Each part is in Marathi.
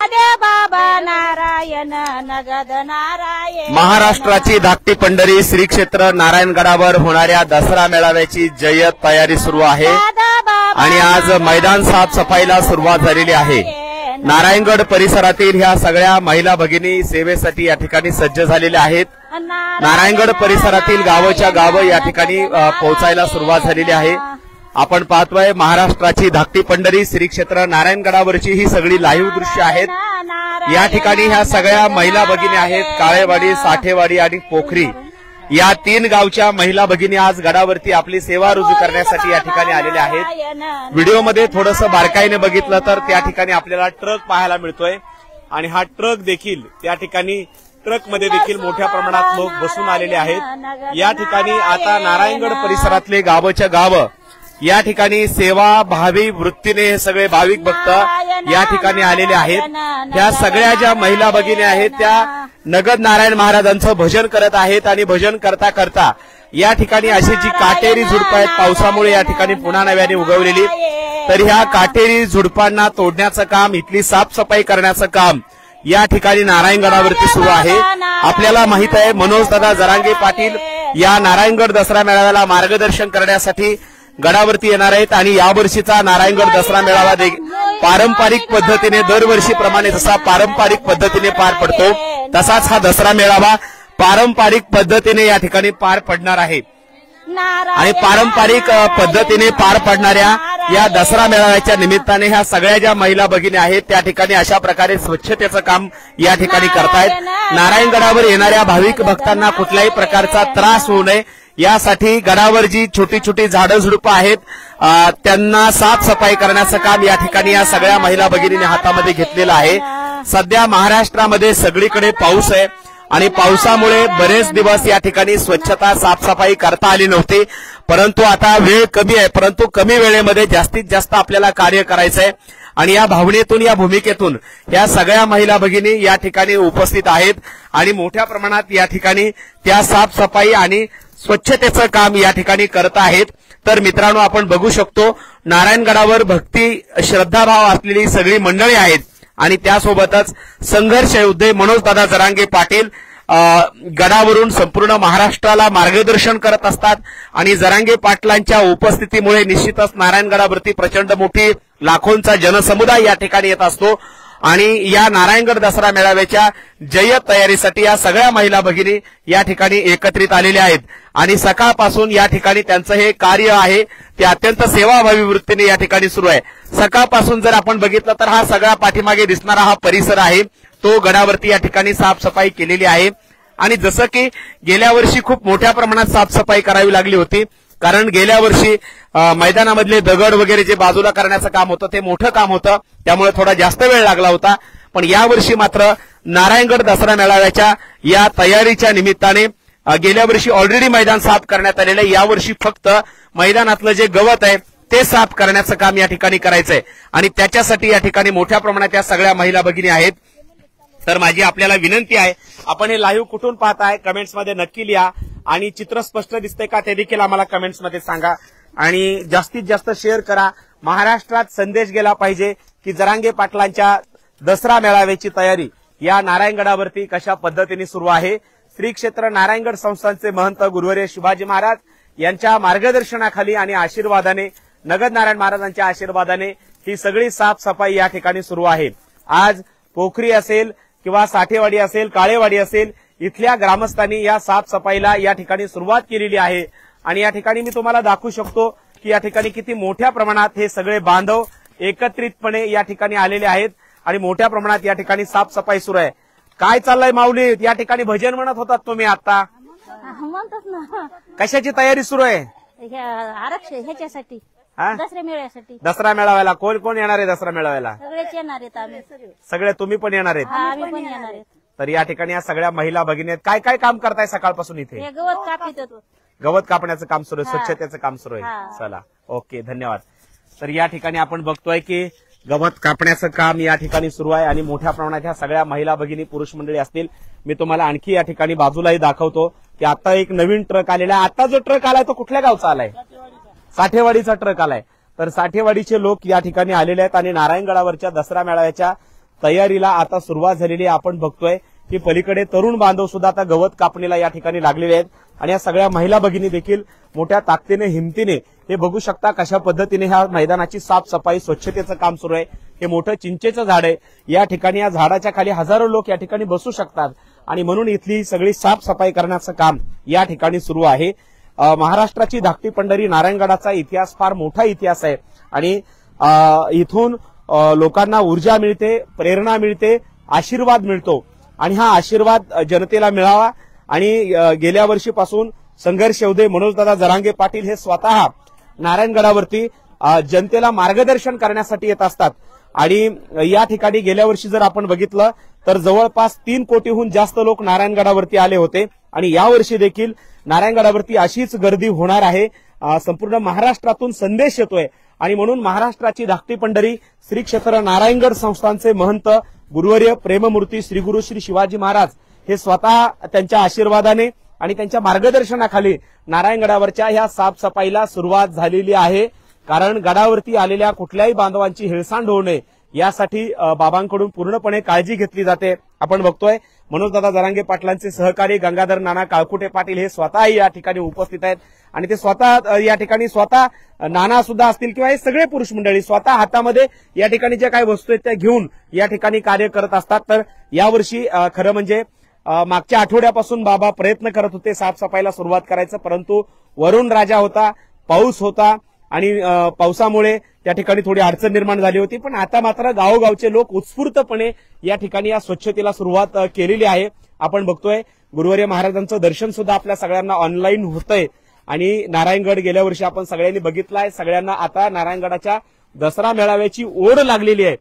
बाबा नारायण नगद नारायण। महाराष्ट्राची धाकटी पंढरी श्री क्षेत्र नारायणगडावर होणाऱ्या दसरा मेळाव्याची जय्यत तयारी सुरू आहे आणि आज मैदान साफसफाईला सुरुवात झालेली आहे। नारायणगड परिसरातील ह्या सगळ्या महिला भगिनी सेवेसाठी या ठिकाणी सज्ज झालेल्या आहेत। नारायणगड परिसरातील गावच्या गाव या ठिकाणी पोहोचायला सुरुवात झालेली आहे। आपण पाहतोय महाराष्ट्राची धाकटी पंढरी श्री क्षेत्र नारायणगडावरची ही सगळी लाईव्ह दृश्य आहेत। या ठिकाणी ह्या सगळ्या महिला भगिनी आहेत। काळेवाडी, साठेवाडी आणि पोखरी या 3 गावच्या महिला भगिनी आज गडावरती आपली सेवा रुजू करण्यासाठी या ठिकाणी आलेल्या आहेत। व्हिडिओमध्ये थोडंसं बारकाईने बघितलं तर त्या ठिकाणी आपल्याला ट्रक पाहायला मिळतोय आणि हा ट्रक देखील त्या ठिकाणी ट्रकमध्ये देखील मोठ्या प्रमाणात लोक बसून आलेले आहेत। या ठिकाणी आता नारायणगड परिसरातले गावच्या गाव या ठिकाणी सेवा भावी वृत्तीने हे सगळे भाविक भक्त या ठिकाणी आलेले आहेत। त्या सगळ्या ज्या महिला भगिनी आहेत त्या नगद नारायण महाराजांचं भजन करत आहेत आणि भजन करता करता या ठिकाणी अशी जी काटेरी झुडपं आहेत पावसामुळे या ठिकाणी पुन्हा नव्याने उगवलेली, तर ह्या काटेरी झुडपांना तोडण्याचं काम, इथली साफसफाई करण्याचं काम या ठिकाणी नारायणगडावरती सुरू आहे। आपल्याला माहित आहे मनोजदादा जरांगे पाटील या नारायणगड दसरा मेळाव्याला मार्गदर्शन करण्यासाठी गडावरती येणार आहेत आणि यावर्षीचा नारायणगड दसरा मेळावा पारंपरिक पद्धतीने दरवर्षीप्रमाणे जसा पारंपरिक पद्धतीने पार पडतो तसाच हा दसरा मेळावा पारंपरिक पद्धतीने या ठिकाणी पार पडणार आहे। आणि पारंपरिक पद्धतीने पार पडणाऱ्या या दसरा मेळाव्याच्या निमित्ताने ह्या सगळ्या ज्या महिला भगिनी आहेत त्या ठिकाणी अशा प्रकारे स्वच्छतेचं काम या ठिकाणी करतायत। नारायणगडावर येणाऱ्या भाविक भक्तांना कुठल्याही प्रकारचा त्रास होऊ नये यासाठी गडावर जी छोटी छोटी झाडं झुडपं आहेत त्यांना साफसफाई करण्याचं काम या ठिकाणी या सगळ्या महिला भगिनींनी हातामध्ये घेतलेलं आहे। सध्या महाराष्ट्रामध्ये सगळीकडे पाऊस आहे आणि पावसामुळे बरेच दिवस या ठिकाणी स्वच्छता साफसफाई करता आली नव्हती, परंतु आता वेळ कमी आहे, परंतु कमी वेळेमध्ये जास्तीत जास्त आपल्याला कार्य करायचं आहे आणि या भावनेतून या भूमिकेतून या सगळ्या महिला भगिनी या ठिकाणी उपस्थित आहेत आणि मोठ्या प्रमाणात या ठिकाणी त्या साफसफाई आणि स्वच्छतेचं काम या ठिकाणी करत आहेत। तर मित्रांनो आपण बघू शकतो नारायणगडावर भक्ती श्रद्धाभाव असलेली सगळी मंडळी आहेत आणि त्यासोबतच संघर्ष योद्धे मनोजदादा जरांगे पाटील गडावरून संपूर्ण महाराष्ट्राला मार्गदर्शन करत असतात आणि जरांगे पाटलांच्या उपस्थितीमुळे निश्चितच नारायणगडावरती प्रचंड मोठी लाखोंचा जनसमुदाय या ठिकाणी येत असतो आणि या नारायणगड दसरा मेळाव्याच्या जय्यत तयारीसाठी या सगळ्या महिला भगिनी या ठिकाणी एकत्रित आलेल्या आहेत आणि सकाळपासून या ठिकाणी त्यांचं हे कार्य आहे ते अत्यंत सेवाभावी वृत्तीने या ठिकाणी सुरू आहे। सकाळपासून जर आपण बघितलं तर हा सगळा पाठीमागे दिसणारा हा परिसर आहे तो गडावरती या ठिकाणी साफसफाई केलेली आहे आणि जसं की गेल्या वर्षी खूप मोठ्या प्रमाणात साफसफाई करावी लागली होती, कारण गेल्या वर्षी मैदानामधले दगड वगैरे जे बाजूला करण्याचं काम होतं ते मोठं काम होतं, त्यामुळे थोडा जास्त वेळ लागला होता। पण यावर्षी मात्र नारायणगड दसरा मेळाव्याच्या या तयारीच्या निमित्ताने गेल्या वर्षी ऑलरेडी मैदान साफ करण्यात आलेलं आहे, यावर्षी फक्त मैदानातलं जे गवत आहे ते साफ करण्याचं काम या ठिकाणी करायचंय आणि त्याच्यासाठी या ठिकाणी मोठ्या प्रमाणात या सगळ्या महिला भगिनी आहेत। तर माझी आपल्याला विनंती आहे, आपण हे लाईव्ह कुठून पाहताय कमेंट्समध्ये नक्की लिहा आणि चित्र स्पष्ट दिसतंय का ते देखील आम्हाला कमेंट्समध्ये सांगा आणि जास्तीत जास्त शेअर करा। महाराष्ट्रात संदेश गेला पाहिजे की जरांगे पाटलांच्या दसरा मेळाव्याची तयारी या नारायणगडावरती कशा पद्धतीने सुरू आहे। श्री क्षेत्र नारायणगड संस्थानचे महंत गुरुवर्य शिवाजी महाराज यांच्या मार्गदर्शनाखाली आणि आशीर्वादाने नगद नारायण महाराजांच्या आशीर्वादाने ही सगळी साफसफाई या ठिकाणी सुरू आहे। आज पोखरी असेल किंवा साठेवाडी असेल, काळेवाडी असेल, इथल्या ग्रामस्थांनी या साफसफाईला या ठिकाणी सुरुवात केलेली आहे आणि या ठिकाणी मी तुम्हाला दाखवू शकतो की या ठिकाणी किती मोठ्या प्रमाणात हे सगळे बांधव एकत्रितपणे या ठिकाणी आलेले आहेत आणि मोठ्या प्रमाणात या ठिकाणी साफसफाई सुरू आहे। काय चाललंय माऊली? या ठिकाणी भजन म्हणत होतात तुम्ही आता, कशाची तयारी सुरू आहे? आरक्षण ह्याच्यासाठी दसरा मेळाव्यासाठी। दसरा मेळाव्याला कोण कोण येणार आहे? दसरा मेळाव्याला सगळेच येणार आहेत, आम्ही सगळे, तुम्ही पण येणार आहेत? आम्ही पण येणार आहेत। तर या ठिकाणी या सगळ्या महिला भगिनी आहेत, काय काय काम करताय सकाळपासून इथे? गवत कापित होतो, गवत कापण्याचं काम सुरू आहे, स्वच्छतेचं काम सुरू आहे। चला ओके, धन्यवाद। तर या ठिकाणी आपण बघतोय की गवत कापण्याचं काम या ठिकाणी सुरू आहे आणि मोठ्या प्रमाणात ह्या सगळ्या महिला भगिनी पुरुष मंडळी असतील। मी तुम्हाला आणखी या ठिकाणी बाजूलाही दाखवतो की आता एक नवीन ट्रक आलेला आहे। आता जो ट्रक आलाय तो कुठल्या गावचा आलाय? साठेवाडीचा ट्रक आलाय। तर साठेवाडीचे लोक या ठिकाणी आलेले आहेत आणि नारायणगडावरच्या दसरा मेळाव्याच्या तयारीला आता सुरुवात झालेली आहे. आपण बघतोय की पलीकडे तरुण बांधव सुद्धा आता गवत कापणीला या ठिकाणी लागलेले आहेत आणि या सगळ्या महिला भगिनी देखील मोठ्या ताकदीने हिमतीने हे बघू शकता कशा पद्धतीने ह्या मैदानाची साफसफाई स्वच्छतेचं काम सुरू आहे. हे मोठं चिंचेचं झाड आहे. या ठिकाणी या झाडाच्या खाली हजारो लोक या ठिकाणी बसू शकतात आणि म्हणून इथली सगळी साफसफाई करण्याचं काम या ठिकाणी सुरू आहे. महाराष्ट्राची धाकटी पंढरी नारायणगडाचा इतिहास फार मोठा इतिहास आहे आणि इथून लोकांना ऊर्जा मिळते, प्रेरणा मिळते, आशीर्वाद मिळतो आणि हा आशीर्वाद जनतेला मिळावा. आणि गेल्या वर्षीपासून संघर्ष योद्धे मनोजदादा जरांगे पाटील हे स्वतः नारायणगडावरती जनतेला मार्गदर्शन करण्यासाठी येत असतात आणि या ठिकाणी गेल्या वर्षी जर आपण बघितलं तर जवळपास 3 कोटीहून जास्त लोक नारायणगडावरती आले होते आणि यावर्षी देखील नारायणगडावरती अशीच गर्दी होणार आहे. संपूर्ण महाराष्ट्रातून संदेश येतोय आणि म्हणून महाराष्ट्राची धाकटी पंढरी श्री क्षेत्र नारायणगड संस्थानचे महंत गुरुवर्य प्रेममूर्ती श्री गुरु श्री शिवाजी महाराज हे स्वतः त्यांच्या आशीर्वादाने आणि त्यांच्या मार्गदर्शनाखाली नारायणगडावरच्या ह्या साफसफाईला सुरुवात झालेली आहे. कारण गडावरती आलेल्या कुठल्याही बांधवांची हेळसांड होऊ नये यासाठी बाबांकडून पूर्णपणे काळजी घेतली जाते. आपण बघतोय मनोजदादा जरांगे पाटलांचे सहकारी गंगाधर नाना काळकुटे पाटील हे स्वतः या ठिकाणी उपस्थित आहेत आणि ते स्वतः या ठिकाणी स्वतः नाना सुद्धा असतील किंवा हे सगळे पुरुष मंडळी स्वतः हातामध्ये या ठिकाणी ज्या काही वस्तू आहेत त्या घेऊन या ठिकाणी कार्य करत असतात. तर यावर्षी खरं म्हणजे मागच्या आठवड्यापासून बाबा प्रयत्न करत होते साफसफाईला सुरुवात करायचं, परंतु वरुण राजा होता, पाऊस होता आणि पावसामुळे त्या ठिकाणी थोडी अडचण निर्माण झाली होती. पण आता मात्र गावोगावचे लोक उत्स्फूर्तपणे या ठिकाणी या स्वच्छतेला सुरुवात केलेली आहे. आपण बघतोय गुरुवर्य महाराजांचं दर्शन सुद्धा आपल्या सगळ्यांना ऑनलाईन होतंय आणि नारायणगड गेल्या वर्षी आपण सगळ्यांनी बघितलाय. सगळ्यांना आता नारायणगडाच्या दसरा मेळाव्याची ओढ लागलेली आहे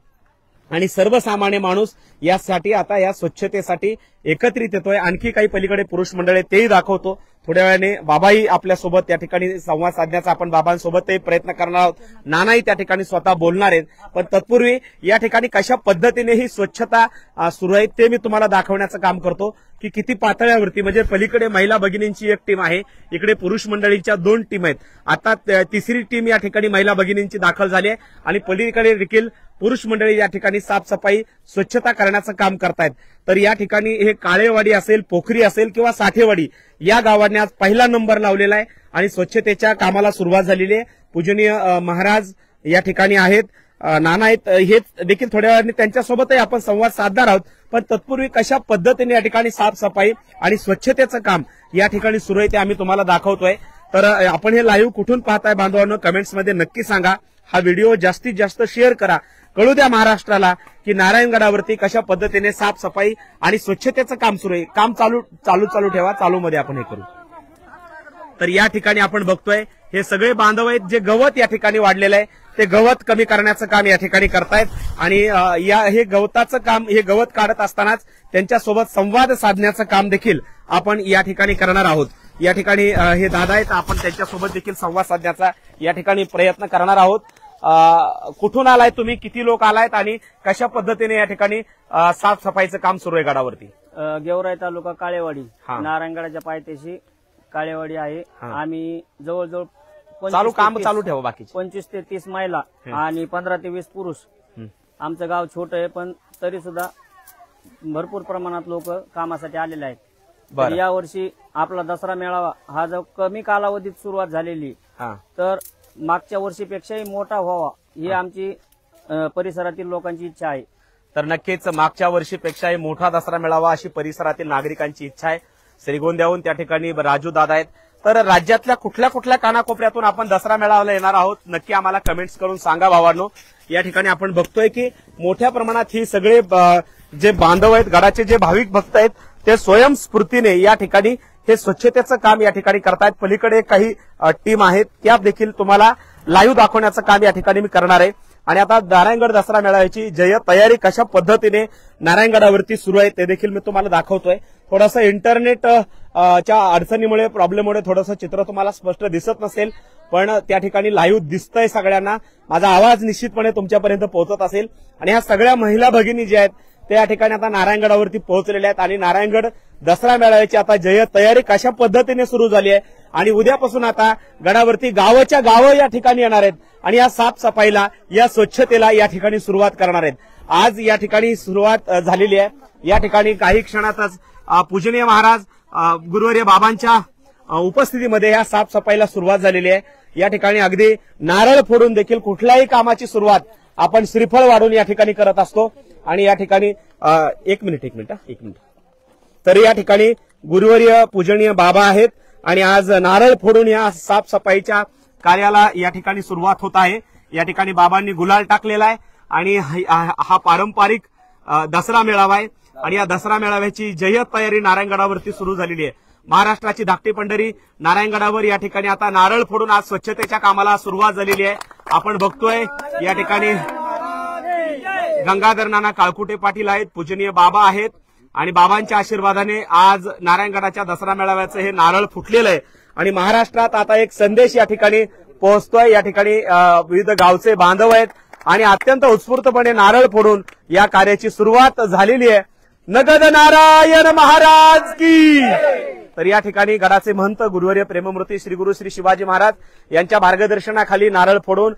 आणि सर्वसामान्य माणूस यासाठी आता या स्वच्छतेसाठी एकत्रित येतोय. आणखी काही पलीकडे पुरुष मंडळ तेही दाखवतो. थोड्या वेळाने बाबाही आपल्यासोबत या ठिकाणी संवाद साधण्याचा आपण बाबांसोबतही प्रयत्न करणार आहोत. नानाही त्या ठिकाणी स्वतः बोलणार आहेत. पण तत्पूर्वी या ठिकाणी कशा पद्धतीने ही स्वच्छता सुरू आहे ते मी तुम्हाला दाखवण्याचं काम करतो की किती पातळ्यावरती म्हणजे पलीकडे महिला भगिनींची एक टीम आहे, इकडे पुरुष मंडळींच्या 2 टीम आहेत. आता तिसरी टीम या ठिकाणी महिला भगिनींची दाखल झाली आहे आणि पलीकडे देखील पुरुष मंडळी या ठिकाणी साफसफाई स्वच्छता करण्याचं काम करतायत. तर या ठिकाणी हे काळेवाडी असेल, पोखरी असेल किंवा साठेवाडी या गावांनी आज पहिला नंबर लावलेला आहे आणि स्वच्छतेच्या कामाला सुरुवात झालेली आहे. पूजनीय महाराज या ठिकाणी आहेत, नाना आहेत, हेच देखील थोड्या वेळाने त्यांच्यासोबतही आपण संवाद साधणार आहोत. पण तत्पूर्वी कशा पद्धतीने या ठिकाणी साफसफाई आणि स्वच्छतेचं काम या ठिकाणी सुरू आहे ते आम्ही तुम्हाला दाखवतोय. तर आपण हे लाईव्ह कुठून पाहताय बांधवांनो कमेंट्समध्ये नक्की सांगा. हा व्हिडिओ जास्तीत जास्त शेअर करा, कळू द्या महाराष्ट्राला की नारायणगडावरती कशा पद्धतीने साफसफाई आणि स्वच्छतेचं काम सुरू आहे. काम चालू ठेवा, चालूमध्ये आपण हे करू. तर या ठिकाणी आपण बघतोय हे सगळे बांधव आहेत जे गवत या ठिकाणी वाढलेलं आहे ते गवत कमी करण्याचं काम या ठिकाणी करतायत आणि हे गवताचं काम हे गवत काढत असतानाच त्यांच्यासोबत संवाद साधण्याचं काम देखील आपण या ठिकाणी करणार आहोत. या ठिकाणी हे दादा आहेत, आपण त्यांच्यासोबत देखील संवाद साधण्याचा या ठिकाणी प्रयत्न करणार आहोत. कुठून आलाय तुम्ही, किती लोक आलायत आणि कशा पद्धतीने या ठिकाणी साफसफाईचं काम सुरू आहे गडावरती? गेवराई तालुका काळेवाडी, नारायणगडाच्या पायथ्याशी काळेवाडी आहे. आम्ही जवळजवळ चालू ठेवा बाकी 25 ते 30 महिला आणि 15 ते 20 पुरुष. आमचं गाव छोटं आहे पण तरी सुद्धा भरपूर प्रमाणात लोक कामासाठी आलेले आहेत. या वर्षी आपला दसरा मेळावा हा जो कमी कालावधीत सुरुवात झालेली तर मागच्या वर्षीपेक्षाही मोठा व्हावा ही आमची परिसरातील लोकांची इच्छा आहे. तर नक्कीच मागच्या वर्षीपेक्षाही मोठा दसरा मेळावा अशी परिसरातील नागरिकांची इच्छा आहे. श्रीगोंद्याहून त्या ठिकाणी राजू दादा आहेत. तर राज्यातल्या कुठल्या कुठल्या कानाकोपऱ्यातून आपण दसरा मेळाव्याला येणार आहोत नक्की आम्हाला कमेंट्स करून सांगा भावांनो. या ठिकाणी आपण बघतोय की मोठ्या प्रमाणात ही सगळे जे बांधव आहेत, गडाचे जे भाविक भक्त आहेत ते स्वयंस्फूर्तीने या ठिकाणी हे स्वच्छतेचं काम या ठिकाणी करतायत. पलीकडे काही टीम आहेत त्या देखील तुम्हाला लाईव्ह दाखवण्याचं काम या ठिकाणी मी करणार आहे. आणि आता नारायणगड दसरा मेळाव्याची जय तयारी कशा पद्धतीने नारायणगडावरती सुरू आहे ते देखील मी तुम्हाला दाखवतोय. थोडंसं इंटरनेट च्या अडचणीमुळे प्रॉब्लेममुळे थोडंसं चित्र तुम्हाला स्पष्ट दिसत नसेल पण त्या ठिकाणी लाईव्ह दिसतंय सगळ्यांना. माझा आवाज निश्चितपणे तुमच्यापर्यंत पोहोचत असेल. आणि ह्या सगळ्या महिला भगिनी ज्या आहेत ते या ठिकाणी आता नारायणगडावरती पोहोचलेल्या आहेत आणि नारायणगड दसरा मेळाव्याची आता जय तयारी कशा पद्धतीने सुरू झाली आहे. आणि उद्यापासून आता गडावरती गावच्या गावं या ठिकाणी येणार आहेत आणि या साफसफाईला या स्वच्छतेला या ठिकाणी सुरुवात करणार आहेत. आज या ठिकाणी सुरुवात झालेली आहे। या ठिकाणी काही क्षणातच पूजनीय महाराज गुरुवर्य बाबांच्या उपस्थितीमध्ये या साफसफाईला सुरुवात झालेली आहे। या ठिकाणी अगदी नारळ फोडून देखील कुठल्याही कामाची सुरुवात आपण श्रीफळ वाढून या ठिकाणी करत असतो। आणि या ठिकाणी एक मिनिट तर या ठिकाणी गुरुवर्य पूजनीय बाबा आहेत आणि आज नारळ फोडून या साफसफाईच्या कार्याला या ठिकाणी सुरुवात होत आहे। या ठिकाणी बाबांनी गुलाल टाकलेला आहे आणि हा पारंपरिक दसरा मेळावा आहे आणि या दसरा मेळाव्याची जय्यत तयारी नारायणगडावरती सुरू झालेली आहे। महाराष्ट्राची धाकटी पंढरी नारायणगडावर या ठिकाणी आता नारळ फोडून आज स्वच्छतेच्या कामाला सुरुवात झालेली आहे। आपण बघतोय या ठिकाणी गंगाधर नाना काळकुटे पाटील आहेत, पूजनीय बाबा आहेत आणि बाबांच्या आशीर्वादाने आज नारायणगडाच्या दसरा मेळाव्याचं हे नारळ फुटलेलं आहे आणि महाराष्ट्रात आता एक संदेश या ठिकाणी पोहोचतोय। या ठिकाणी विविध गावचे बांधव आहेत आणि अत्यंत उत्स्फूर्तपणे नारळ फोडून या कार्याची सुरुवात झालेली आहे। नगद नारायण महाराज की। तर या ठिकाणी गडाचे महंत गुरुवर्य प्रेममूर्ती श्री गुरु श्री शिवाजी महाराज यांच्या मार्गदर्शनाखाली नारळ फोडून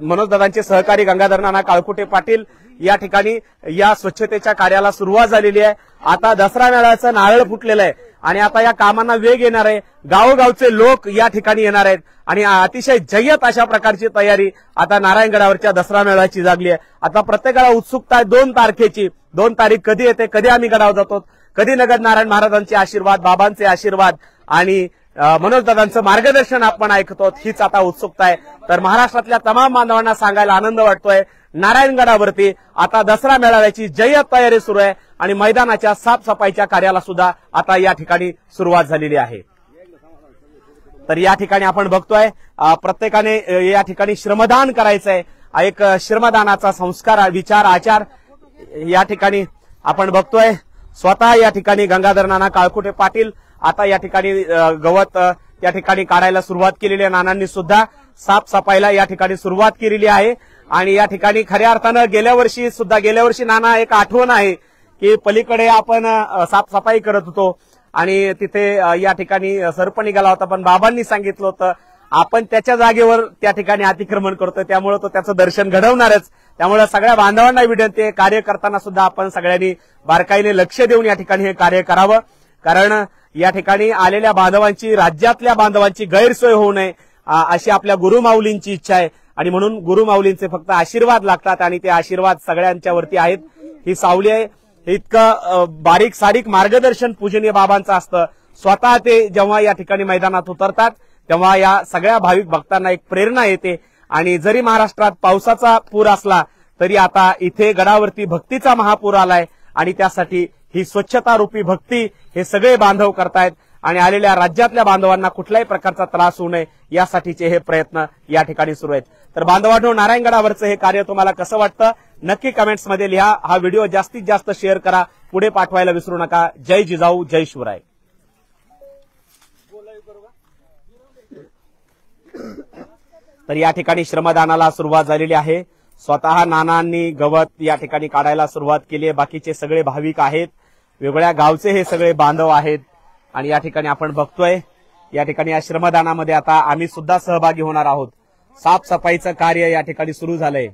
मनोजदादांचे सहकारी गंगाधर नाना काळकुटे पाटील या ठिकाणी या स्वच्छतेच्या कार्याला सुरुवात झालेली आहे। आता दसरा मेळाव्याचं नारळ फुटलेलं आहे आणि आता या कामांना वेग येणार आहे। गावोगावचे लोक या ठिकाणी येणार आहेत आणि अतिशय जय्यत अशा प्रकारची तयारी आता नारायणगडावरच्या दसरा मेळाव्याची लागली आहे। आता प्रत्येकाला उत्सुकता आहे 2 तारखेची। 2 तारीख कधी येते, कधी आम्ही गडावर जातो, कधी नगद नारायण महाराजांचे आशीर्वाद, बाबांचे आशीर्वाद आणि मनोजदादांचं मार्गदर्शन आपण ऐकतो, हीच आता उत्सुकता आहे। तर महाराष्ट्रातल्या तमाम बांधवांना सांगायला आनंद वाटतोय नारायणगडावरती आता दसरा मेळाव्याची जय्यत तयारी सुरू आहे आणि मैदानाच्या साफसफाईच्या कार्याला सुद्धा आता या ठिकाणी सुरुवात झालेली आहे। तर या ठिकाणी आपण बघतोय प्रत्येकाने या ठिकाणी श्रमदान करायचंय। एक श्रमदानाचा संस्कार, विचार, आचार या ठिकाणी आपण बघतोय। स्वतः या ठिकाणी गंगाधर नाना काळकुटे पाटील आता या ठिकाणी गवत या ठिकाणी काढायला सुरुवात केलेली आहे। नानांनी सुद्धा साफसफाईला या ठिकाणी सुरुवात केलेली आहे आणि या ठिकाणी खऱ्या अर्थानं गेल्या वर्षी नाना एक आठवण आहे की पलीकडे आपण साफसफाई करत होतो आणि तिथे या ठिकाणी सर्प निघाला होता, पण बाबांनी सांगितलं होतं आपण त्याच्या जागेवर त्या ठिकाणी अतिक्रमण करतोय, त्यामुळे तो त्याचं दर्शन घडवणारच। त्यामुळे सगळ्या बांधवांना विनंती आहे कार्य करताना सुद्धा आपण सगळ्यांनी बारकाईने लक्ष देऊन या ठिकाणी हे कार्य करावं, कारण या ठिकाणी आलेल्या बांधवांची, राज्यातल्या बांधवांची गैरसोय होऊ नये अशी आपल्या गुरुमाऊलींची इच्छा आहे आणि म्हणून गुरुमाऊलींचे फक्त आशीर्वाद लागतात आणि ते आशीर्वाद सगळ्यांच्या वरती आहेत। ही सावली आहे, इतकं बारीक सारीक मार्गदर्शन पूजनीय बाबांचं असतं। स्वतः ते जेव्हा या ठिकाणी मैदानात उतरतात तेव्हा या सगळ्या भाविक भक्तांना एक प्रेरणा येते आणि जरी महाराष्ट्रात पावसाचा पूर असला तरी आता इथे गडावरती भक्तीचा महापूर आलाय आणि त्यासाठी ही स्वच्छता रूपी भक्ती हे सगळे बांधव करतायत आणि आलेल्या राज्यातल्या बांधवांना कुठल्याही प्रकारचा त्रास होऊ नये यासाठीचे हे प्रयत्न या ठिकाणी सुरू आहेत। तर बांधवांनो, नारायणगडावरचं हे कार्य तुम्हाला कसं वाटतं नक्की कमेंट्समध्ये लिहा। हा व्हिडिओ जास्तीत जास्त शेअर करा, पुढे पाठवायला विसरू नका। जय जिजाऊ, जय शिवराय। तर या ठिकाणी श्रमदानाला सुरुवात झालेली आहे। स्वतः नानांनी गवत या ठिकाणी काढायला सुरुवात केली आहे। बाकीचे सगळे भाविक आहेत, वेगळ्या गावचे हे सगळे बांधव आहेत आणि या ठिकाणी आपण बघतोय या ठिकाणी या श्रमदानामध्ये आता आम्ही सुद्धा सहभागी होणार आहोत। साफसफाईचं कार्य या ठिकाणी सुरू झालंय।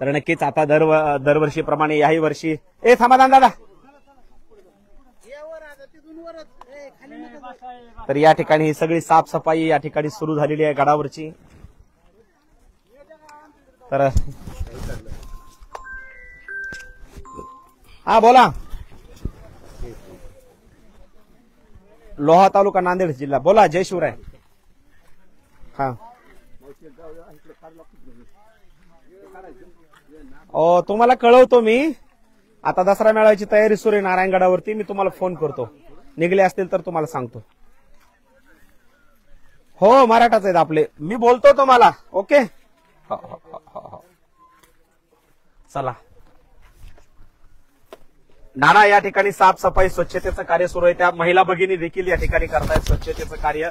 तर नक्कीच आता दरवर्षीप्रमाणे याही वर्षी समाधान दादा तर या ठिकाणी ही सगळी साफसफाई या ठिकाणी सुरू झालेली आहे गडावरची। तर हा बोला, लोहा तालुका नांदेड जिल्हा, बोला। जय शिवराय। हा तुम्हाला कळवतो मी, आता दसरा मेळाव्याची तयारी सुरू आहे नारायणगडावरती, मी तुम्हाला फोन करतो, निघले असतील तर तुम्हाला सांगतो। हो मराठाच आहेत आपले, मी बोलतो तुम्हाला। ओके चला। नाना या ठिकाणी साफसफाई स्वच्छतेचं कार्य सुरू आहे, त्या महिला भगिनी देखील या ठिकाणी करतायत स्वच्छतेचं कार्य।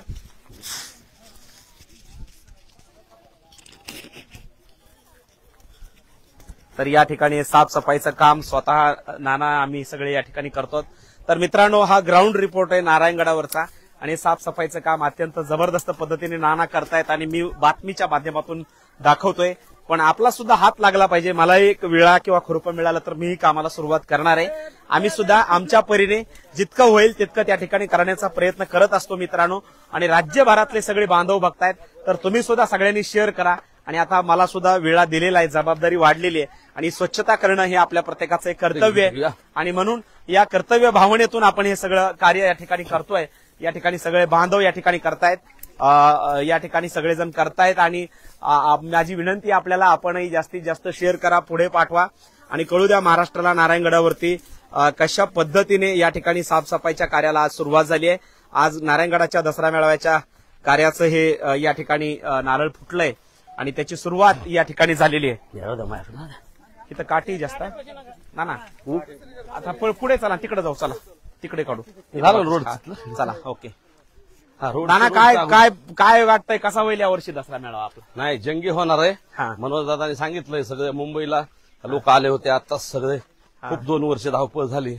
तर या ठिकाणी साफसफाईचं काम स्वतः नाना आम्ही सगळे या ठिकाणी करतो। तर मित्रांनो, हा ग्राउंड रिपोर्ट आहे नारायणगडावरचा आणि साफसफाईचं काम अत्यंत जबरदस्त पद्धतीने नाना करतायत आणि मी बातमीच्या माध्यमातून दाखवतोय, पण आपला सुद्धा हात लागला पाहिजे. मला एक विळा किंवा खुरपं मिळालं तर मीही कामाला सुरुवात करणार आहे. आम्ही सुद्धा आमच्या परीने जितकं होईल तितकं त्या ठिकाणी करण्याचा प्रयत्न करत असतो मित्रांनो. आणि राज्यभरातले सगळे बांधव बघतायत, तर तुम्ही सुद्धा सगळ्यांनी शेअर करा. आणि आता मला सुद्धा वेळा दिलेला आहे, जबाबदारी वाढलेली आहे आणि स्वच्छता करणं हे आपल्या प्रत्येकाचं एक कर्तव्य आहे. आणि म्हणून या कर्तव्य भावनेतून आपण हे सगळं कार्य या ठिकाणी करतोय. या ठिकाणी सगळे बांधव या ठिकाणी करतायत, या ठिकाणी सगळेजण करतायत. आणि माझी विनंती आपल्याला, आपणही जास्तीत जास्त शेअर करा, पुढे पाठवा आणि कळू द्या महाराष्ट्राला नारायणगडावरती कशा पद्धतीने या ठिकाणी साफसफाईच्या कार्याला आज सुरुवात झाली आहे. आज नारायणगडाच्या दसरा मेळाव्याच्या कार्याचं हे या ठिकाणी नारळ फुटलंय आणि त्याची सुरुवात या ठिकाणी झालेली आहे. इथं काठी जास्त आहे ना ना. आता पुढे चला, तिकडे जाऊ, चला तिकडे काढू रोड. चला ओके. नाना काय काय काय वाटतंय, कसा होईल या वर्षी दसरा मेळावा आपला? नाही, जंगी होणार आहे. मनोज दादांनी सांगितलंय, सगळे मुंबईला लोक आले होते आताच सगळे. खूप 2 वर्ष धावपळ झाली,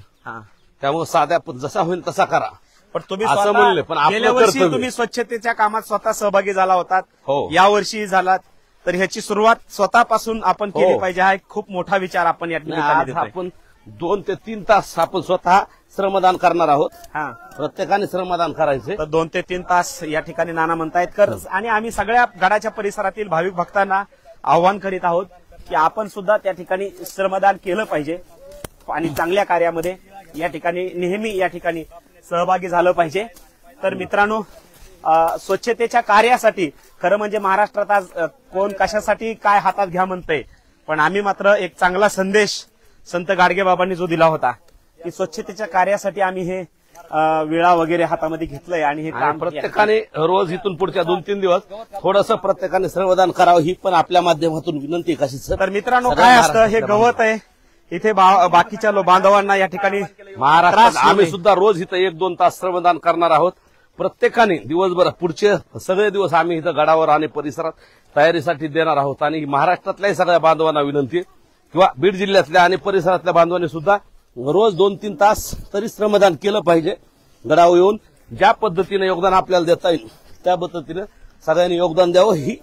त्यामुळे साध्या जसा होईल तसा करा. पण तुम्ही असं म्हणले, पण गेल्या वर्षी तुम्ही स्वच्छतेच्या कामात स्वतः सहभागी झाला होतात, या वर्षी झालात, तर ह्याची सुरुवात स्वतःपासून आपण केली पाहिजे. हा एक खूप मोठा विचार आपण या ठिकाणी आपण 2 ते 3 तास आपण स्वतः श्रमदान करणार आहोत. प्रत्येकाने श्रमदान करायचे. तर 2 ते 3 तास या ठिकाणी नाना म्हणतायत आणि आम्ही सगळ्या गडाच्या परिसरातील भाविक भक्तांना आव्हान करीत आहोत की आपण सुद्धा त्या ठिकाणी श्रमदान केलं पाहिजे आणि चांगल्या कार्यामध्ये या ठिकाणी नेहमी या ठिकाणी सहभागी झालं पाहिजे. तर मित्रांनो, स्वच्छतेच्या कार्यासाठी खरं म्हणजे महाराष्ट्रात आज कोण कशासाठी काय हातात घ्या म्हणतंय, पण आम्ही मात्र एक चांगला संदेश संत गाडगेबाबांनी जो दिला होता की स्वच्छतेच्या कार्यासाठी आम्ही हे विळा वगैरे हातामध्ये घेतलंय आणि हे काम प्रत्येकाने रोज इथून पुढच्या 2-3 दिवस थोडंसं प्रत्येकाने श्रमदान करावं, ही पण आपल्या माध्यमातून विनंती कशी. तर मित्रांनो, काय असतं, हे गवत आहे इथे बाकीच्या बांधवांना या ठिकाणी महाराष्ट्रात आम्ही सुद्धा रोज इथं 1-2 तास श्रमदान करणार आहोत. प्रत्येकाने दिवसभर पुढचे सगळे दिवस आम्ही इथं गडावर आणि परिसरात तयारीसाठी देणार आहोत. आणि महाराष्ट्रातल्याही सगळ्या बांधवांना विनंती, किंवा बीड जिल्ह्यातल्या आणि परिसरातल्या बांधवांनी सुद्धा रोज 2-3 तास तरी श्रमदान केलं पाहिजे. गडावर येऊन ज्या पद्धतीने योगदान आपल्याला देता येईल त्या पद्धतीने सगळ्यांनी योगदान द्यावं, ही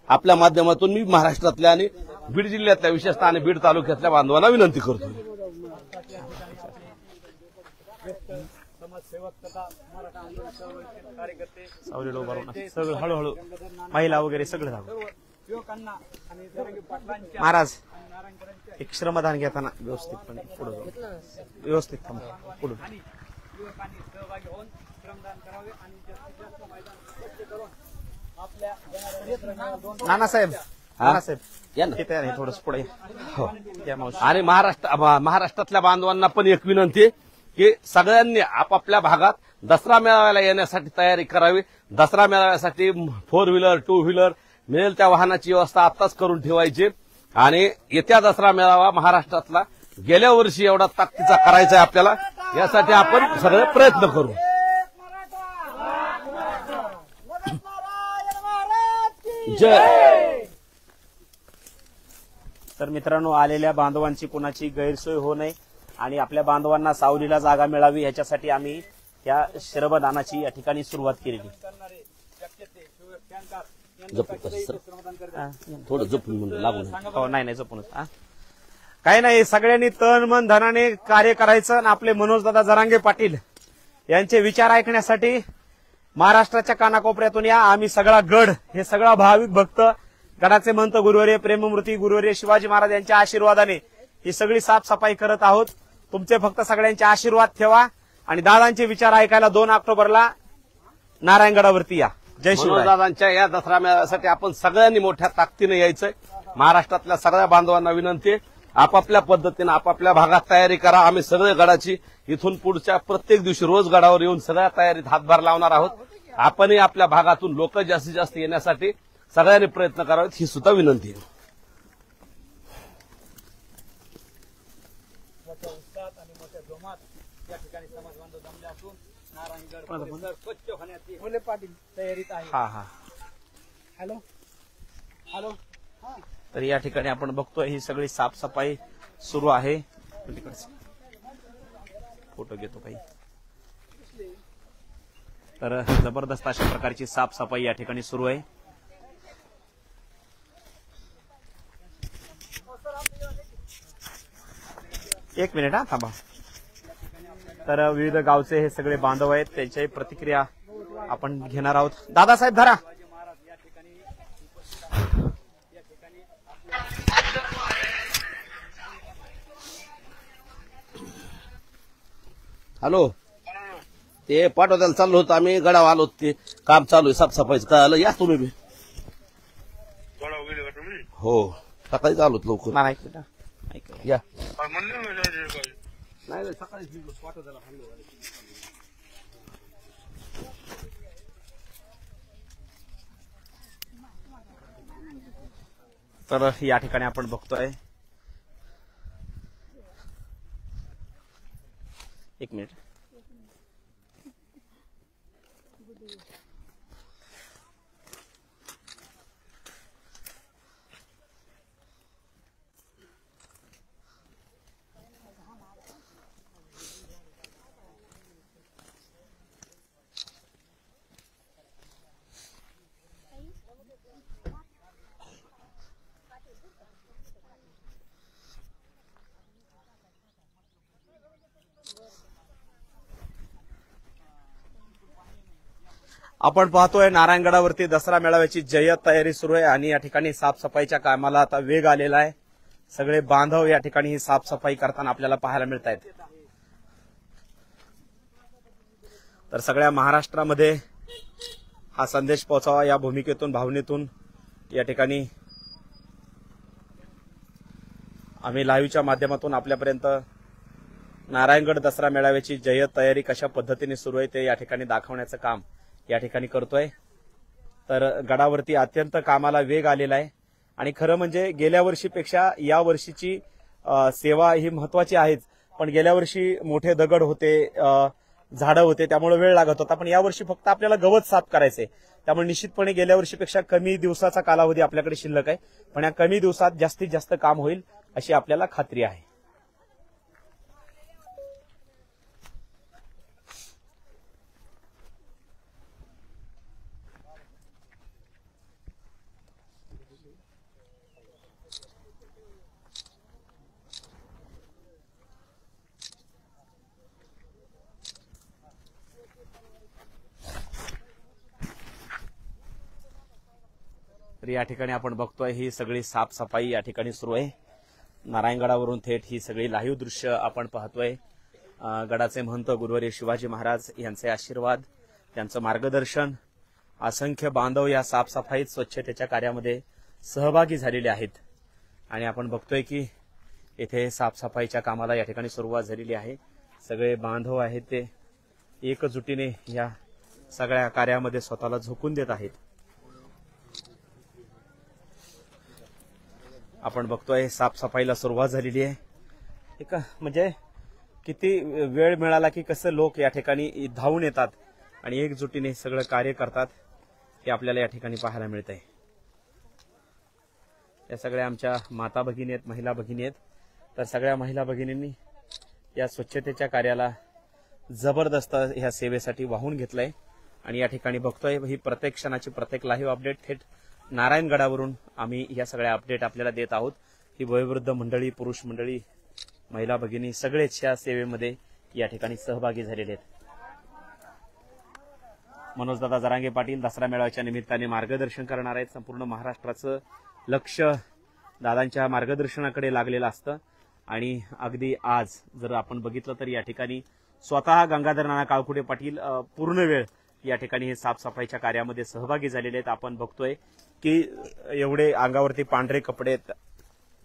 आपल्या माध्यमातून मी महाराष्ट्रातल्या आणि बीड जिल्ह्यातल्या विशेषतः आणि बीड तालुक्यातल्या बांधवांना विनंती करतो. सगळं हळूहळू महिला वगैरे सगळं झालं. महाराज, एक श्रमदान घेताना व्यवस्थितपणे पुढे जाऊ, व्यवस्थित थांबा पुढे. नानासाहेब, नानासाहेब तयार आहे, थोडंच पुढे या. आणि महाराष्ट्रातल्या बांधवांना पण एक विनंती की सगळ्यांनी आपापल्या भागात दसरा मेळाव्याला येण्यासाठी तयारी करावी. दसरा मेळाव्यासाठी 4 व्हीलर 2 व्हीलर मिळेल त्या वाहनाची व्यवस्था आताच करून ठेवायची. आणि येत्या दसरा मेळावा महाराष्ट्रातला गेल्या वर्षी एवढा ताकदीचा करायचा आहे आपल्याला, यासाठी आपण सगळे प्रयत्न करू. जय. तर मित्रांनो, आलेल्या बांधवांची कोणाची गैरसोय होऊ नये आणि आपल्या बांधवांना सावलीला जागा मिळावी याच्यासाठी आम्ही या श्रमदानाची या ठिकाणी सुरुवात केलेली. थोडं जपून लागून. हो, नाही जपूनच. काही नाही, सगळ्यांनी तन मन धनाने कार्य करायचं आणि आपले मनोजदादा जरांगे पाटील यांचे विचार ऐकण्यासाठी महाराष्ट्राच्या कानाकोपऱ्यातून या. आम्ही सगळा गड, हे सगळा भाविक भक्त, गडाचे महंत गुरुवर्य प्रेममूर्ती गुरुवर्य शिवाजी महाराज यांच्या आशीर्वादाने ही सगळी साफसफाई करत आहोत. तुमचे फक्त सगळ्यांचे आशीर्वाद ठेवा आणि दादांचे विचार ऐकायला 2 ऑक्टोबरला नारायणगडावरती या. जय शिवराय. दादांच्या या दसरा मेळाव्यासाठी आपण सगळ्यांनी मोठ्या ताकदीने यायचंय. महाराष्ट्रातल्या सगळ्या बांधवांना विनंती, आपापल्या पद्धतीने आपापल्या भागात तयारी करा. आम्ही सगळे गडाची इथून पुढच्या प्रत्येक दिवशी रोज गडावर येऊन सगळ्या तयारीत हातभार लावणार आहोत. आपणही आपल्या भागातून लोक जास्तीत जास्त येण्यासाठी सगळ्यांनी प्रयत्न करावेत, ही सुद्धा विनंती आहे. तर या ठिकाणी आपण बघतोय ही सगळी साफसफाई सुरू आहे. फोटो घेतो काही. तर जबरदस्त अशा प्रकारची साफसफाई या ठिकाणी सुरू आहे. एक मिनिट हा थांबा. तर विविध गावचे हे सगळे बांधव आहेत, त्यांच्याही प्रतिक्रिया आपण घेणार आहोत. दादासाहेब धरा. हॅलो, ते पाठवताला चाललो होतो आम्ही, गडावर आलो, ते काम चालू आहे साफसफाईचं. काय आलं, या तुम्ही बी. हो, सकाळी चालू लवकर. नाही, ऐक बेटा, ऐक. या. नाही सकाळी पाठवताला. तर या ठिकाणी आपण बघतोय, एक मिनिट. आपण पाहतोय नारायणगडावरती दसरा मेळाव्याची जय्यत तयारी सुरू आहे आणि या ठिकाणी साफसफाईच्या कामाला आता वेग आलेला आहे. सगळे बांधव या ठिकाणी ही साफसफाई करताना आपल्याला पाहायला मिळत आहेत. तर सगळ्या महाराष्ट्रामध्ये हा संदेश पोहोचावा या भूमिकेतून, भावनेतून या ठिकाणी आम्ही लाईव्हच्या माध्यमातून आपल्यापर्यंत नारायणगड दसरा मेळाव्याची जय्यत तयारी कशा पद्धतीने सुरू आहे ते या ठिकाणी दाखवण्याचं काम या ठिकाणी करतोय. तर गडावरती अत्यंत कामाला वेग आलेला आहे आणि खरं म्हणजे गेल्या वर्षीपेक्षा या वर्षीची सेवा ही महत्वाची आहेच. पण गेल्या वर्षी मोठे दगड होते, झाडं होते, त्यामुळे वेळ लागत होता. पण यावर्षी फक्त आपल्याला गवत साफ करायचंय, त्यामुळे निश्चितपणे गेल्या वर्षीपेक्षा कमी दिवसाचा कालावधी आपल्याकडे शिल्लक आहे. पण या कमी दिवसात जास्तीत जास्त काम होईल अशी आपल्याला खात्री आहे. तर या ठिकाणी आपण बघतोय ही सगळी साफसफाई या ठिकाणी सुरू आहे. नारायणगडावरून थेट ही सगळी लाईव्ह दृश्य आपण पाहतोय. गडाचे महंत गुरुवर्य शिवाजी महाराज यांचे आशीर्वाद, त्यांचं मार्गदर्शन, असंख्य बांधव या साफसफाईत स्वच्छतेच्या कार्यामध्ये सहभागी झालेले आहेत. आणि आपण बघतोय की येथे साफसफाईच्या कामाला या ठिकाणी सुरुवात झालेली आहे. सगळे बांधव आहेत ते एकजुटीने या सगळ्या कार्यामध्ये स्वतःला झोकून देत आहेत. आपण बघतोय साफसफाईला सुरुवात झालेली आहे. एक म्हणजे किती वेळ मिळाला की कसं लोक या ठिकाणी धावून येतात आणि एकजुटीने सगळं कार्य करतात हे आपल्याला या ठिकाणी पाहायला मिळत आहे. या सगळ्या आमच्या माता भगिनी आहेत, महिला भगिनी आहेत. तर सगळ्या महिला भगिनींनी या स्वच्छतेच्या कार्याला जबरदस्त ह्या सेवेसाठी वाहून घेतलंय आणि या ठिकाणी बघतोय ही प्रत्येक क्षणाची प्रत्येक लाईव्ह अपडेट थेट नारायणगडावरून आम्ही या सगळ्या अपडेट आपल्याला देत आहोत. ही वयोवृद्ध मंडळी, पुरुष मंडळी, महिला भगिनी सगळेच या सेवेमध्ये या ठिकाणी सहभागी झालेले आहेत. मनोजदादा जरांगे पाटील दसरा मेळाव्याच्या निमित्ताने मार्गदर्शन करणार आहेत. संपूर्ण महाराष्ट्राचं लक्ष दादांच्या मार्गदर्शनाकडे लागलेलं असतं आणि अगदी आज जर आपण बघितलं तर या ठिकाणी स्वतः गंगाधर नाना काळकुटे पाटील पूर्ण वेळ या ठिकाणी हे साफसफाईच्या कार्यामध्ये सहभागी झालेले आहेत. आपण बघतोय की एवढे अंगावरती पांढरे कपडे,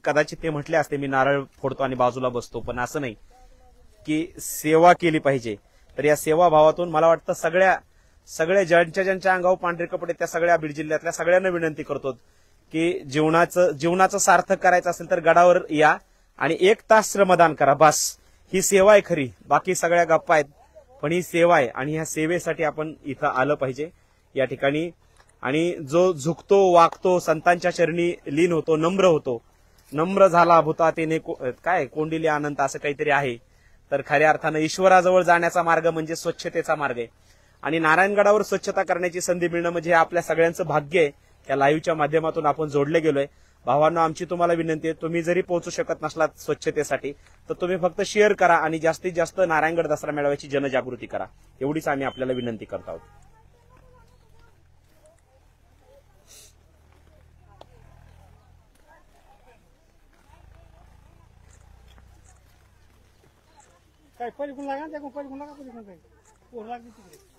कदाचित ते म्हटले असते मी नारळ फोडतो आणि बाजूला बसतो, पण असं नाही की सेवा केली पाहिजे. तर या सेवाभावातून मला वाटतं सगळ्या ज्यांच्या अंगावर पांढरे कपडे त्या सगळ्या बीड जिल्ह्यातल्या सगळ्यांना विनंती करतो की जीवनाचं सार्थक करायचं असेल तर गडावर या आणि 1 तास श्रमदान करा. बस ही सेवा आहे खरी, बाकी सगळ्या गप्पा आहेत, पण ही सेवा आहे आणि ह्या सेवेसाठी आपण इथं आलं पाहिजे या ठिकाणी. आणि जो झुकतो, वागतो, संतांच्या चरणी लीन होतो, नम्र होतो, नम्र झाला भूता तेने काय कोंडिली आनंद असं काहीतरी आहे. तर खऱ्या अर्थानं ईश्वराजवळ जाण्याचा मार्ग म्हणजे स्वच्छतेचा मार्ग आहे आणि नारायणगडावर स्वच्छता करण्याची संधी मिळणं म्हणजे आपल्या सगळ्यांचं भाग्य आहे. या लाईव्हच्या माध्यमातून आपण जोडले गेलोय भावांनो, आमची तुम्हाला विनंती आहे, तुम्ही जरी पोहोचू शकत नसलात स्वच्छतेसाठी तर तुम्ही फक्त शेअर करा आणि जास्तीत जास्त नारायणगड दसरा मेळाव्याची जनजागृती करा, एवढीच आम्ही आपल्याला विनंती करत आहोत.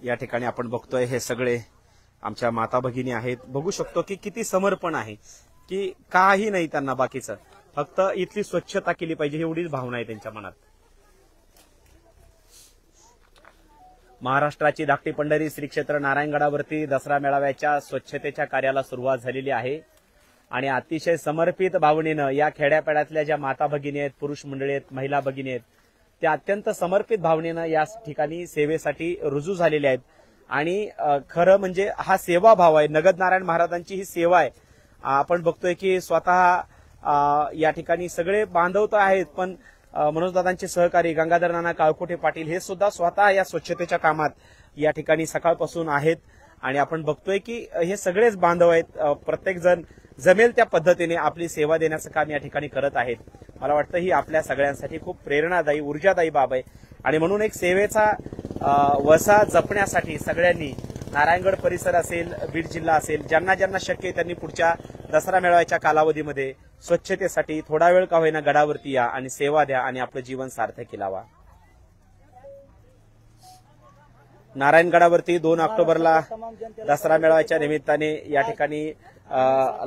या ठिकाणी आपण बघतोय हे सगळे आमच्या माता भगिनी आहेत. बघू शकतो की किती समर्पण आहे, की काही नाही त्यांना बाकीचं, फक्त इथली स्वच्छता केली पाहिजे एवढीच भावना आहे त्यांच्या मनात. महाराष्ट्राची धाकटी पंढरी श्री क्षेत्र नारायणगडावरती दसरा मेळाव्याच्या स्वच्छतेच्या कार्याला सुरुवात झालेली आहे आणि अतिशय समर्पित भावनेनं या खेड्यापाड्यातल्या ज्या माता भगिनी आहेत, पुरुष मंडळी आहेत, महिला भगिनी आहेत, त्या अत्यंत समर्पित भावनेनं या ठिकाणी सेवेसाठी रुजू झालेले आहेत. आणि खरं म्हणजे हा सेवाभाव आहे, नगद नारायण महाराजांची ही सेवा आहे. आपण बघतोय की स्वतः या ठिकाणी सगळे बांधव तर आहेत, पण मनोजदादांचे सहकारी गंगाधर नाना काळकोटे पाटील हे सुद्धा स्वतः या स्वच्छतेच्या कामात या ठिकाणी सकाळपासून आहेत. आणि आपण बघतोय की हे सगळेच बांधव आहेत, प्रत्येक जण जमेल त्या पद्धतीने आपली सेवा देण्याचं काम या ठिकाणी करत आहेत. मला वाटतं ही आपल्या सगळ्यांसाठी खूप प्रेरणादायी, ऊर्जादायी बाब आहे. आणि म्हणून एक सेवेचा वसा जपण्यासाठी सगळ्यांनी नारायणगड परिसर असेल, बीड जिल्हा असेल, ज्यांना ज्यांना शक्य आहे त्यांनी पुढच्या दसरा मेळाव्याच्या कालावधीमध्ये स्वच्छतेसाठी थोडा वेळ का होईना गडावरती या आणि सेवा द्या आणि आपलं जीवन सार्थकी लावा. नारायणगडावरती 2 ऑक्टोबरला दसरा मेळाव्याच्या निमित्ताने या ठिकाणी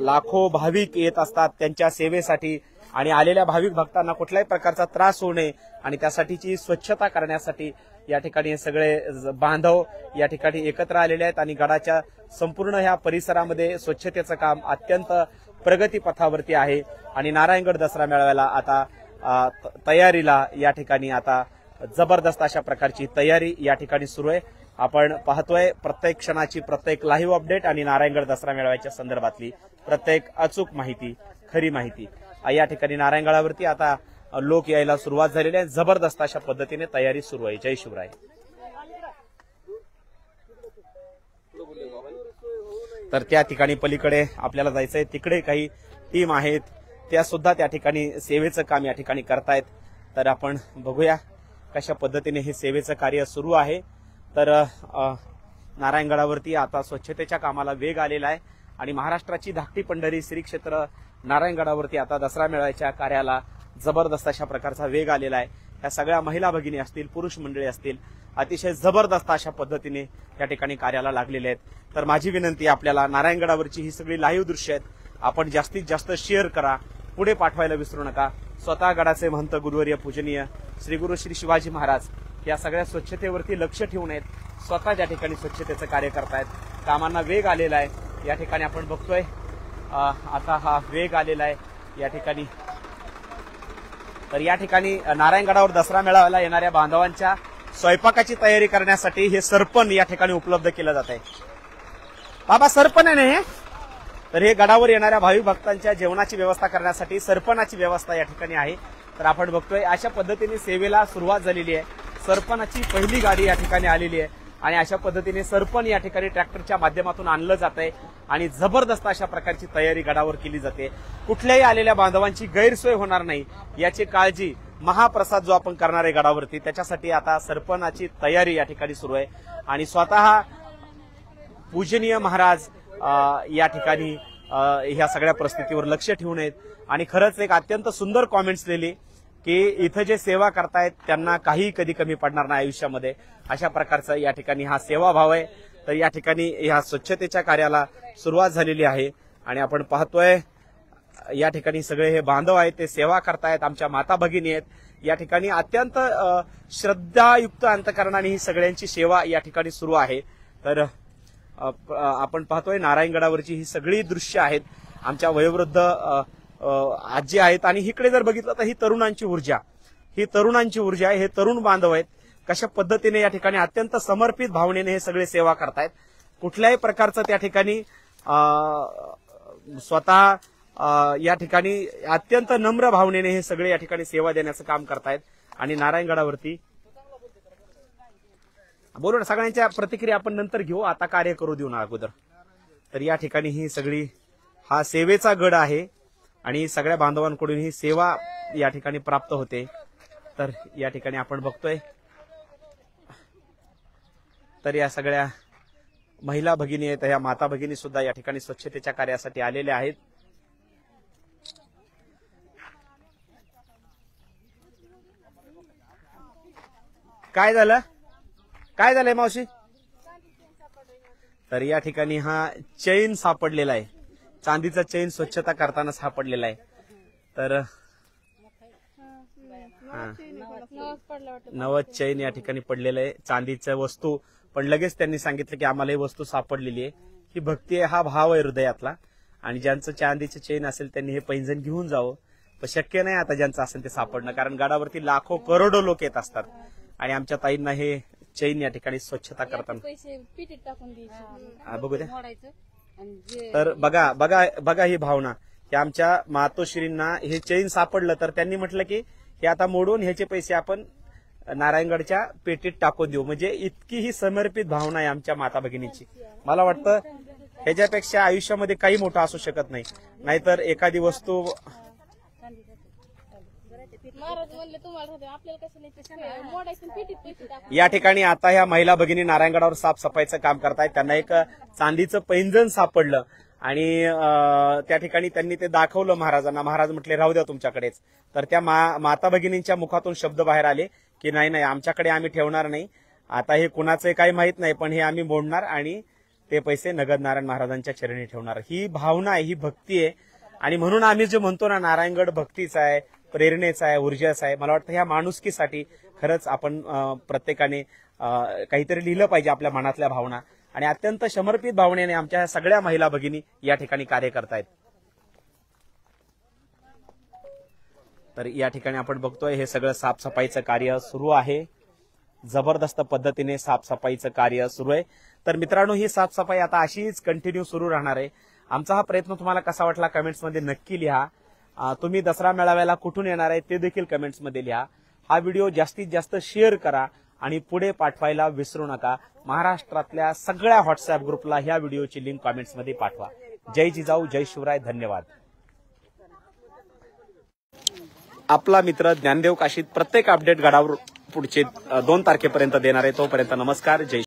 लाखो भाविक येत असतात त्यांच्या सेवेसाठी. आणि आलेल्या भाविक भक्तांना कुठल्याही प्रकारचा त्रास होऊ नये आणि त्यासाठीची स्वच्छता करण्यासाठी या ठिकाणी हे सगळे बांधव या ठिकाणी एकत्र आलेले आहेत. आणि गडाच्या संपूर्ण ह्या परिसरामध्ये स्वच्छतेचं काम अत्यंत प्रगतीपथावरती आहे. आणि नारायणगड दसरा मेळाव्याला आता तयारीला या ठिकाणी आता जबरदस्त अशा प्रकारची तयारी या ठिकाणी सुरू आहे. आपण पाहतोय प्रत्येक क्षणाची प्रत्येक लाईव्ह अपडेट आणि नारायणगड दसरा मेळाव्याच्या संदर्भातली प्रत्येक अचूक माहिती, खरी माहिती. या ठिकाणी नारायणगडावरती आता लोक यायला सुरुवात झालेली आहे. जबरदस्त अशा पद्धतीने तयारी सुरू आहे. जय शिवराय. तर त्या ठिकाणी पलीकडे आपल्याला जायचंय, तिकडे काही टीम आहेत, त्या सुद्धा त्या ठिकाणी सेवेचं काम या ठिकाणी करतायत. तर आपण बघूया कशा पद्धतीने हे सेवेचं कार्य सुरू आहे. तर नारायणगडावरती आता स्वच्छतेच्या कामाला वेग आलेला आहे आणि महाराष्ट्राची धाकटी पंढरी श्री क्षेत्र नारायणगडावरती आता दसरा मेळाव्याच्या कार्याला जबरदस्त अशा प्रकारचा वेग आलेला आहे. या सगळ्या महिला भगिनी असतील, पुरुष मंडळी असतील, अतिशय जबरदस्त अशा पद्धतीने या ठिकाणी कार्याला लागलेले आहेत. तर माझी विनंती आपल्याला, नारायणगडावरची ही सगळी लाईव्ह दृश्य आहेत, आपण जास्तीत जास्त शेअर करा, पुढे पाठवायला विसरू नका. स्वतः गडाचे महंत गुरुवर्य पूजनीय श्री गुरु श्री शिवाजी महाराज या सगळ्या स्वच्छतेवरती लक्ष ठेवून आहेत, स्वतः त्या ठिकाणी स्वच्छतेचं कार्य करतायत. कामांना वेग आलेला आहे. या ठिकाणी आपण बघतोय आता हा वेग आलेला आहे या ठिकाणी. तर या ठिकाणी नारायणगडावर दसरा मेळाव्याला येणाऱ्या बांधवांच्या स्वयंपाकाची तयारी करण्यासाठी हे सरपण या ठिकाणी उपलब्ध केलं जात आहे. बाबा सरपण आहे ना हे? तर हे गडावर येणाऱ्या भाविक भक्तांच्या जेवणाची व्यवस्था करण्यासाठी सरपणाची व्यवस्था या ठिकाणी आहे. तर आपण बघतोय अशा पद्धतीने सेवेला सुरुवात झालेली आहे. सरपणाची पहिली गाडी या ठिकाणी आलेली आहे आणि अशा पद्धतीने सरपण या ठिकाणी ट्रॅक्टरच्या माध्यमातून आणलं जात आहे आणि जबरदस्त अशा प्रकारची तयारी गडावर केली जाते. कुठल्याही आलेल्या बांधवांची गैरसोय होणार नाही याची काळजी, महाप्रसाद जो आपण करणार आहे गडावरती त्याच्यासाठी आता सरपणाची तयारी या ठिकाणी सुरू आहे. आणि स्वतः पूजनीय महाराज या ठिकाणी ह्या सगळ्या परिस्थितीवर लक्ष ठेवून आहेत. आणि खरंच एक अत्यंत सुंदर कॉमेंट्स लिहिली की इथं जे सेवा करतायत त्यांना काही कधी कमी पडणार नाही आयुष्यामध्ये, अशा प्रकारचा या ठिकाणी हा सेवाभाव आहे. तर या ठिकाणी ह्या स्वच्छतेच्या कार्याला सुरुवात झालेली आहे आणि आपण पाहतोय या ठिकाणी सगळे हे बांधव आहेत, ते सेवा करतायत, आमच्या माता भगिनी आहेत. या ठिकाणी अत्यंत श्रद्धायुक्त अंतकरणाने ही सगळ्यांची सेवा या ठिकाणी सुरू आहे. तर आपण पाहतोय नारायणगडावरची ही सगळी दृश्य आहेत. आमच्या वयोवृद्ध आजी आहेत आणि इकडे जर बघितलं तर ही तरुणांची ऊर्जा आहे. हे तरुण बांधव आहेत, कशा पद्धतीने या ठिकाणी अत्यंत समर्पित भावनेने हे सगळे सेवा करतायत. कुठल्याही प्रकारचं त्या ठिकाणी स्वतः या ठिकाणी अत्यंत नम्र भावनेने हे सगळे या ठिकाणी सेवा देण्याचं काम करतायत. आणि नारायणगडावरती बोलू ना, सगळ्यांच्या प्रतिक्रिया आपण नंतर घेऊ, आता कार्य करू देऊ ना अगोदर. तर या ठिकाणी ही सगळी हा सेवेचा गड आहे आणि सगळ्या बांधवांकडून ही सेवा या ठिकाणी प्राप्त होते. तर या ठिकाणी आपण बघतोय तर या सगळ्या महिला भगिनी आहेत, या माता भगिनी सुद्धा या ठिकाणी स्वच्छतेच्या कार्यासाठी आलेल्या आहेत. काय झालंय मावशी? तर या ठिकाणी हा चैन सापडलेला आहे, चांदीचा चैन स्वच्छता करताना सापडलेला आहे. तर नवद चैन या ठिकाणी पडलेलं आहे, चांदीच्या वस्तू. पण लगेच त्यांनी सांगितलं की आम्हाला ही वस्तू सापडलेली आहे. ही भक्ती आहे, हा भाव आहे हृदयातला. आणि ज्यांचं चांदीचं चैन असेल त्यांनी हे पैंजण घेऊन जावं. पण शक्य नाही आता ज्यांचं असेल ते सापडणं, कारण गडावरती लाखो करोडो लोक येत असतात. आणि आमच्या ताईंना हे चैन या ठिकाणी स्वच्छता करताना बघू द्या. तर बघा ही भावना की आमच्या मातोश्रींना हे चैन सापडलं तर त्यांनी म्हटलं की हे आता मोडून ह्याचे पैसे आपण नारायणगडच्या पेटीत टाकून देऊ. म्हणजे इतकी ही समर्पित भावना आहे आमच्या माता भगिनीची. मला वाटतं ह्याच्यापेक्षा आयुष्यामध्ये काही मोठं असू शकत नाही. नाहीतर एखादी वस्तू या ठिकाणी आता ह्या महिला भगिनी नारायणगडावर साफसफाईचं काम करतायत. त्यांना एक चांदीचं पैंजण सापडलं आणि त्या ठिकाणी त्यांनी ते दाखवलं महाराजांना. महाराज म्हटले राहू द्या तुमच्याकडेच. तर त्या माता भगिनींच्या मुखातून शब्द बाहेर आले की नाही आमच्याकडे आम्ही ठेवणार नाही. आता हे कुणाचं काही माहित नाही, पण हे आम्ही मोडणार आणि ते पैसे नगद नारायण महाराजांच्या चरणी ठेवणार. ही भावना आहे, ही भक्ती आहे. आणि म्हणून आम्ही जे म्हणतो ना नारायणगड भक्तीचा आहे, प्रेरणेचा आहे, ऊर्जाचा आहे. मला वाटतं ह्या माणुसकीसाठी खरंच आपण प्रत्येकाने काहीतरी लिहिलं पाहिजे आपल्या मनातल्या भावना. आणि अत्यंत समर्पित भावनेने आमच्या सगळ्या महिला भगिनी या ठिकाणी कार्य करतायत. तर या ठिकाणी आपण बघतोय हे सगळं साफसफाईचं कार्य सुरू आहे. जबरदस्त पद्धतीने साफसफाईचं कार्य सुरू आहे. तर मित्रांनो, ही साफसफाई आता अशीच कंटिन्यू सुरू राहणार आहे. आमचा हा प्रयत्न तुम्हाला कसा वाटला कमेंट्समध्ये नक्की लिहा. तुम्ही दसरा मेळाव्याला कुठून येणार आहे ते देखील कमेंट्समध्ये लिहा. हा व्हिडिओ जास्तीत जास्त शेअर करा आणि पुढे पाठवायला विसरू नका. महाराष्ट्रातल्या सगळ्या व्हॉट्सअप ग्रुपला ह्या व्हिडिओची लिंक कमेंट्समध्ये पाठवा. जय जिजाऊ, जय शिवराय, धन्यवाद. आपला मित्र ज्ञानदेव काशीद प्रत्येक अपडेट गडावर पुढचे 2 तारखेपर्यंत देणार आहे. तोपर्यंत नमस्कार, जय